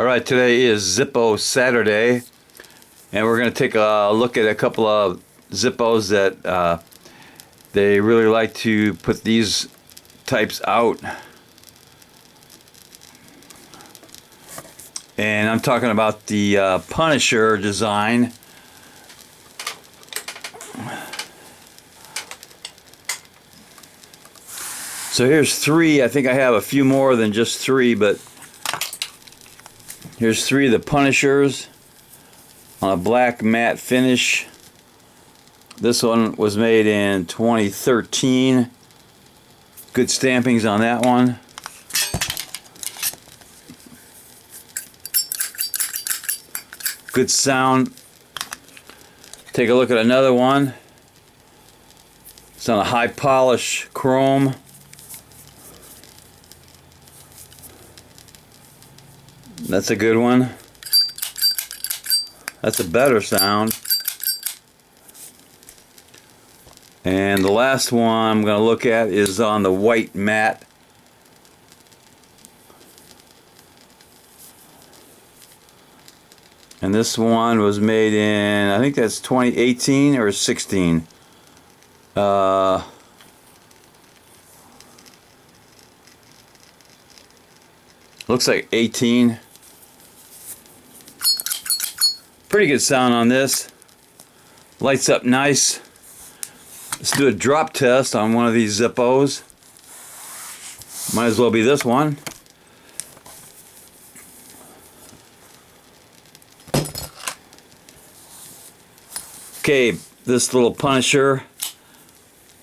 Alright, today is Zippo Saturday, and we're going to take a look at a couple of Zippos that they really like to put these types out. And I'm talking about the Punisher design. So here's three. I think I have a few more than just three, but here's three of the Punishers on a black matte finish. This one was made in 2013. Good stampings on that one. Good sound. Take a look at another one. It's on a high polish chrome. That's a good one. That's a better sound. And the last one I'm going to look at is on the white matte. And this one was made in, I think that's 2018 or 16. Looks like 18. Pretty good sound on this. Lights up nice. Let's do a drop test on one of these Zippos. Might as well be this one. Okay, this little Punisher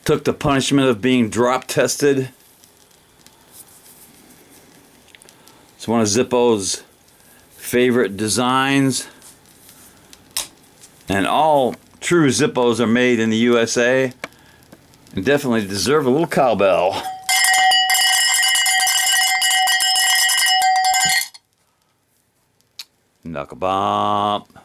took the punishment of being drop tested. It's one of Zippo's favorite designs. And all true Zippos are made in the USA and definitely deserve a little cowbell. Knuckle bump.